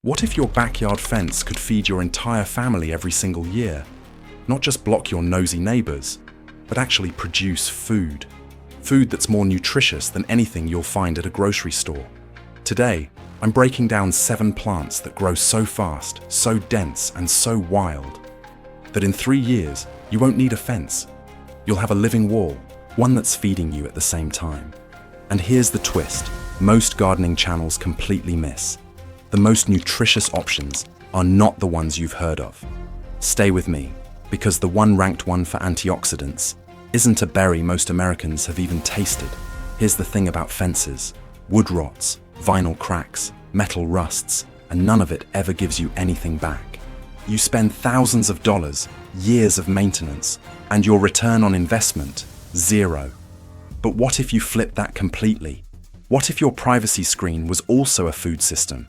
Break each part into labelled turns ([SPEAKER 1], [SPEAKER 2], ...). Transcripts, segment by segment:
[SPEAKER 1] What if your backyard fence could feed your entire family every single year? Not just block your nosy neighbors, but actually produce food. Food that's more nutritious than anything you'll find at a grocery store. Today, I'm breaking down 7 plants that grow so fast, so dense, and so wild that in 3 years, you won't need a fence. You'll have a living wall, one that's feeding you at the same time. And here's the twist most gardening channels completely miss. The most nutritious options are not the ones you've heard of. Stay with me, because the ranked one for antioxidants isn't a berry most Americans have even tasted. Here's the thing about fences: wood rots, vinyl cracks, metal rusts, and none of it ever gives you anything back. You spend thousands of dollars, years of maintenance, and your return on investment, zero. But what if you flip that completely? What if your privacy screen was also a food system?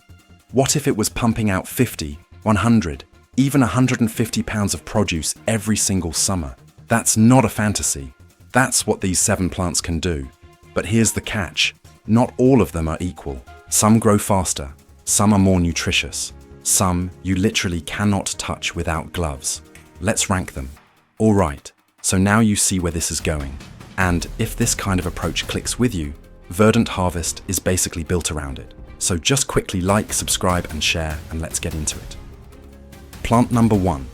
[SPEAKER 1] What if it was pumping out 50, 100, even 150 pounds of produce every single summer? That's not a fantasy. That's what these 7 plants can do. But here's the catch. Not all of them are equal. Some grow faster. Some are more nutritious. Some you literally cannot touch without gloves. Let's rank them. All right, so now you see where this is going. And if this kind of approach clicks with you, Verdant Harvest is basically built around it. So just quickly like, subscribe, and share, and let's get into it. Plant number 1,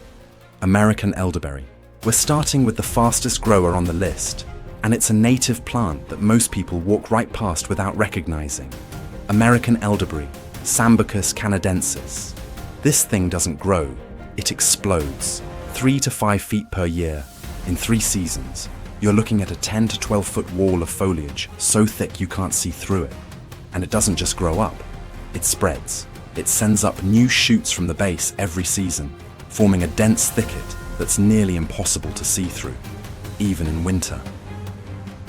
[SPEAKER 1] American Elderberry. We're starting with the fastest grower on the list, and it's a native plant that most people walk right past without recognizing. American Elderberry, Sambucus canadensis. This thing doesn't grow, it explodes. 3 to 5 feet per year, in 3 seasons. You're looking at a 10 to 12 foot wall of foliage, so thick you can't see through it. And it doesn't just grow up, it spreads. It sends up new shoots from the base every season, forming a dense thicket that's nearly impossible to see through, even in winter.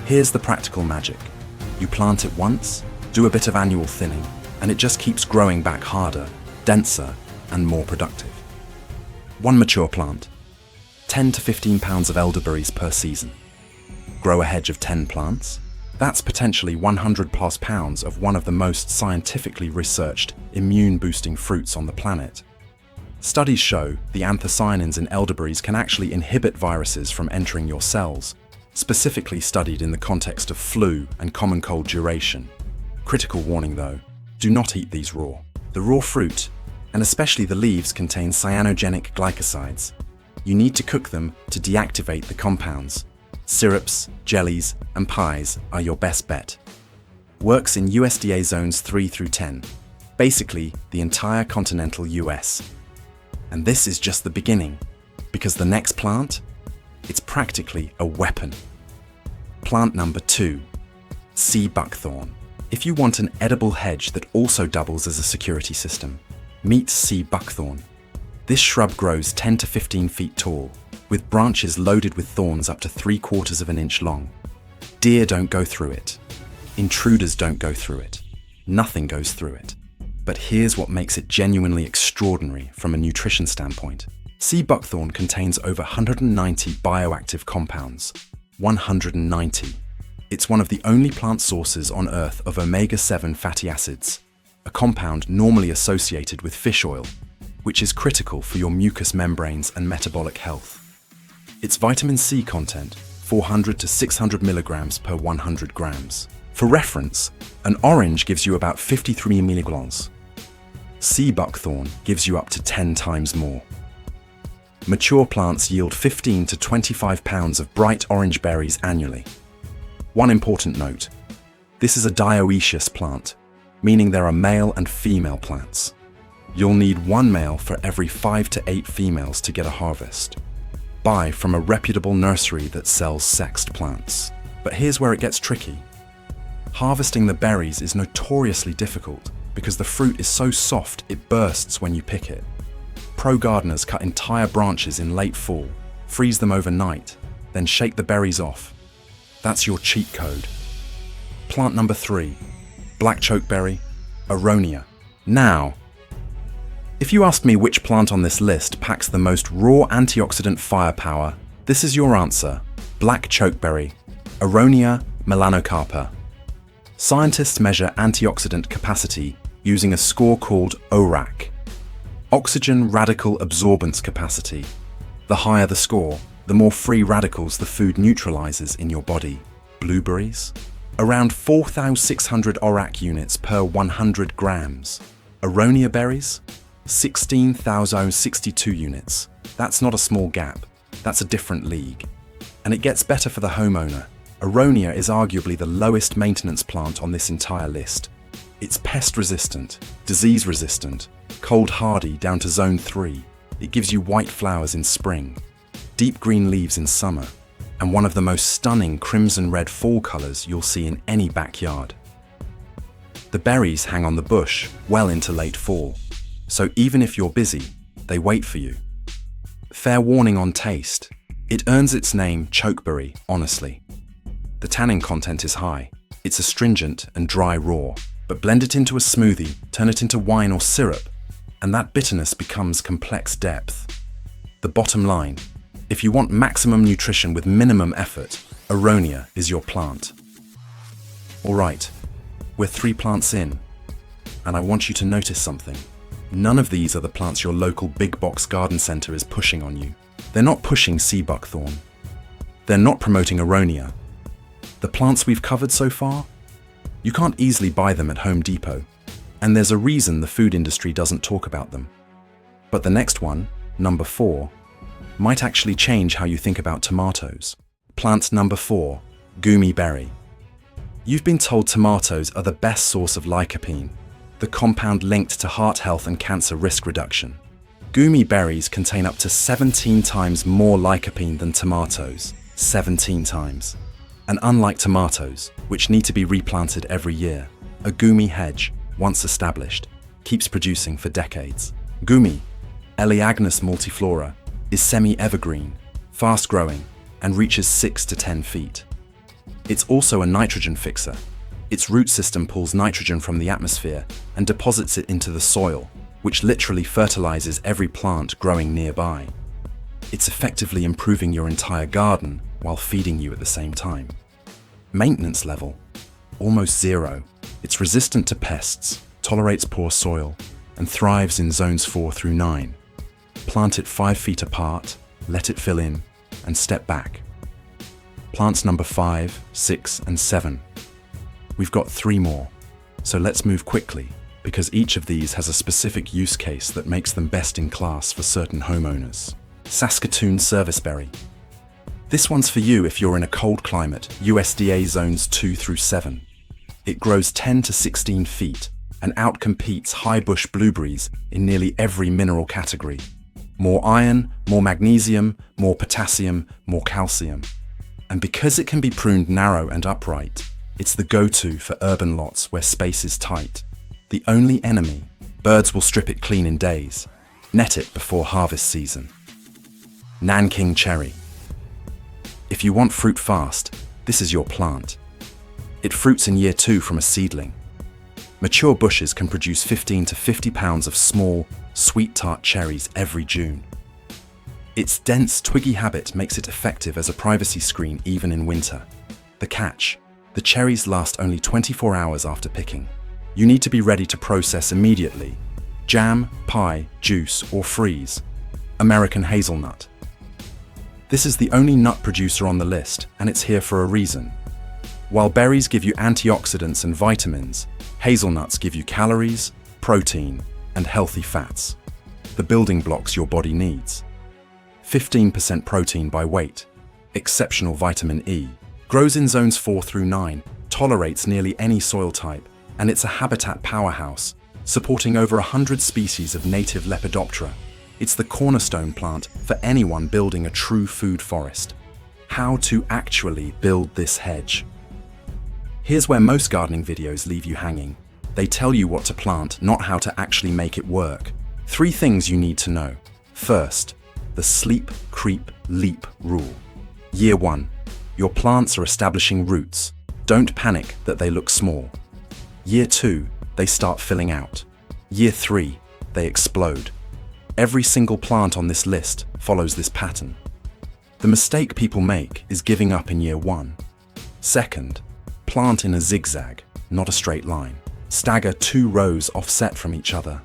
[SPEAKER 1] Here's the practical magic. You plant it once, do a bit of annual thinning, and it just keeps growing back harder, denser, and more productive. 1 mature plant, 10 to 15 pounds of elderberries per season. Grow a hedge of 10 plants. That's potentially 100 plus pounds of one of the most scientifically researched immune-boosting fruits on the planet. Studies show the anthocyanins in elderberries can actually inhibit viruses from entering your cells, specifically studied in the context of flu and common cold duration. Critical warning though, do not eat these raw. The raw fruit, and especially the leaves, contain cyanogenic glycosides. You need to cook them to deactivate the compounds. Syrups, jellies, and pies are your best bet. Works in USDA zones 3 through 10, basically the entire continental US. And this is just the beginning, because the next plant, it's practically a weapon. Plant number 2, Sea Buckthorn. If you want an edible hedge that also doubles as a security system, meet Sea Buckthorn. This shrub grows 10 to 15 feet tall, with branches loaded with thorns up to 3/4 of an inch long. Deer don't go through it. Intruders don't go through it. Nothing goes through it. But here's what makes it genuinely extraordinary from a nutrition standpoint. Sea buckthorn contains over 190 bioactive compounds. 190. It's one of the only plant sources on Earth of omega-7 fatty acids, a compound normally associated with fish oil, which is critical for your mucous membranes and metabolic health. Its vitamin C content, 400 to 600 milligrams per 100 grams. For reference, an orange gives you about 53 milligrams. Sea buckthorn gives you up to 10 times more. Mature plants yield 15 to 25 pounds of bright orange berries annually. One important note, this is a dioecious plant, meaning there are male and female plants. You'll need 1 male for every 5 to 8 females to get a harvest. Buy from a reputable nursery that sells sexed plants. But here's where it gets tricky. Harvesting the berries is notoriously difficult because the fruit is so soft it bursts when you pick it. Pro gardeners cut entire branches in late fall, freeze them overnight, then shake the berries off. That's your cheat code. Plant number 3, Black Chokeberry, Aronia. Now, if you ask me which plant on this list packs the most raw antioxidant firepower, this is your answer: Black Chokeberry, Aronia melanocarpa. Scientists measure antioxidant capacity using a score called ORAC, Oxygen radical absorbance capacity. The higher the score, the more free radicals the food neutralizes in your body. Blueberries? Around 4,600 ORAC units per 100 grams. Aronia berries? 16,062 units. That's not a small gap. That's a different league. And it gets better for the homeowner. Aronia is arguably the lowest maintenance plant on this entire list. It's pest-resistant, disease-resistant, cold-hardy down to zone 3. It gives you white flowers in spring, deep green leaves in summer, and one of the most stunning crimson-red fall colors you'll see in any backyard. The berries hang on the bush well into late fall, so even if you're busy, they wait for you. Fair warning on taste. It earns its name chokeberry, honestly. The tannin content is high. It's astringent and dry raw, but blend it into a smoothie, turn it into wine or syrup, and that bitterness becomes complex depth. The bottom line, if you want maximum nutrition with minimum effort, Aronia is your plant. Alright, we're 3 plants in, and I want you to notice something. None of these are the plants your local big box garden centre is pushing on you. They're not pushing Sea Buckthorn. They're not promoting Aronia. The plants we've covered so far? You can't easily buy them at Home Depot, and there's a reason the food industry doesn't talk about them. But the next one, number 4, might actually change how you think about tomatoes. Plant number 4, Goumi Berry. You've been told tomatoes are the best source of lycopene, the compound linked to heart health and cancer risk reduction. Goumi berries contain up to 17 times more lycopene than tomatoes. 17 times. And unlike tomatoes, which need to be replanted every year, a Goumi hedge, once established, keeps producing for decades. Goumi, Elaeagnus multiflora, is semi-evergreen, fast-growing, and reaches 6 to 10 feet. It's also a nitrogen fixer. Its root system pulls nitrogen from the atmosphere and deposits it into the soil, which literally fertilizes every plant growing nearby. It's effectively improving your entire garden while feeding you at the same time. Maintenance level, almost 0. It's resistant to pests, tolerates poor soil, and thrives in zones 4 through 9. Plant it 5 feet apart, let it fill in, and step back. Plants number 5, 6, and 7. We've got 3 more, so let's move quickly, because each of these has a specific use case that makes them best in class for certain homeowners. Saskatoon Serviceberry. This one's for you if you're in a cold climate, USDA zones 2 through 7. It grows 10 to 16 feet and outcompetes high bush blueberries in nearly every mineral category. More iron, more magnesium, more potassium, more calcium. And because it can be pruned narrow and upright, it's the go-to for urban lots where space is tight. The only enemy, birds will strip it clean in days. Net it before harvest season. Nanking Cherry. If you want fruit fast, this is your plant. It fruits in year 2 from a seedling. Mature bushes can produce 15 to 50 pounds of small, sweet tart cherries every June. Its dense, twiggy habit makes it effective as a privacy screen even in winter. The catch: the cherries last only 24 hours after picking. You need to be ready to process immediately. Jam, pie, juice, or freeze. American Hazelnut. This is the only nut producer on the list, and it's here for a reason. While berries give you antioxidants and vitamins, hazelnuts give you calories, protein, and healthy fats. The building blocks your body needs. 15% protein by weight, exceptional vitamin E, grows in zones 4 through 9, tolerates nearly any soil type, and it's a habitat powerhouse, supporting over 100 species of native Lepidoptera. It's the cornerstone plant for anyone building a true food forest. How to actually build this hedge. Here's where most gardening videos leave you hanging. They tell you what to plant, not how to actually make it work. 3 things you need to know. First, the sleep, creep, leap rule. Year 1. Your plants are establishing roots. Don't panic that they look small. Year 2. They start filling out. Year 3. They explode. Every single plant on this list follows this pattern. The mistake people make is giving up in year 1. Second, plant in a zigzag, not a straight line. Stagger 2 rows offset from each other.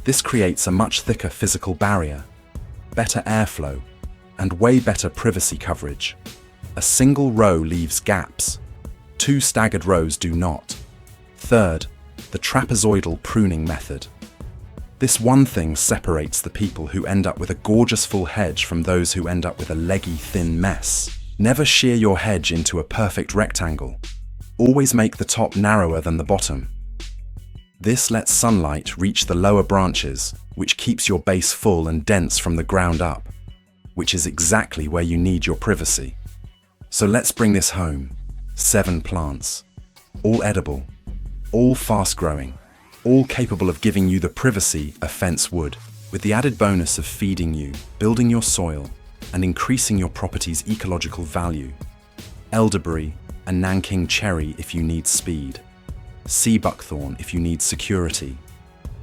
[SPEAKER 1] This creates a much thicker physical barrier, better airflow, and way better privacy coverage. A single row leaves gaps. 2 staggered rows do not. Third, the trapezoidal pruning method. This one thing separates the people who end up with a gorgeous full hedge from those who end up with a leggy, thin mess. Never shear your hedge into a perfect rectangle. Always make the top narrower than the bottom. This lets sunlight reach the lower branches, which keeps your base full and dense from the ground up, which is exactly where you need your privacy. So let's bring this home. 7 plants, all edible, all fast-growing, all capable of giving you the privacy a fence would, with the added bonus of feeding you, building your soil, and increasing your property's ecological value. Elderberry and Nanking Cherry if you need speed. Sea Buckthorn if you need security.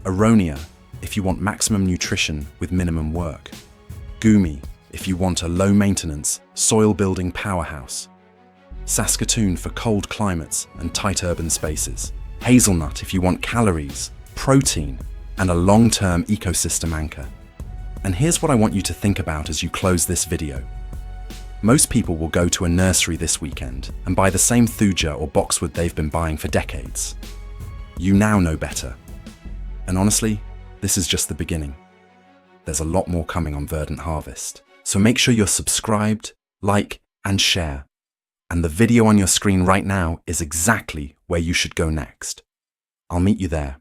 [SPEAKER 1] Aronia if you want maximum nutrition with minimum work. Goumi if you want a low-maintenance, soil-building powerhouse. Saskatoon for cold climates and tight urban spaces. Hazelnut if you want calories, protein, and a long-term ecosystem anchor. And here's what I want you to think about as you close this video. Most people will go to a nursery this weekend and buy the same thuja or boxwood they've been buying for decades. You now know better. And honestly, this is just the beginning. There's a lot more coming on Verdant Harvest. So make sure you're subscribed, like, and share. And the video on your screen right now is exactly where you should go next. I'll meet you there.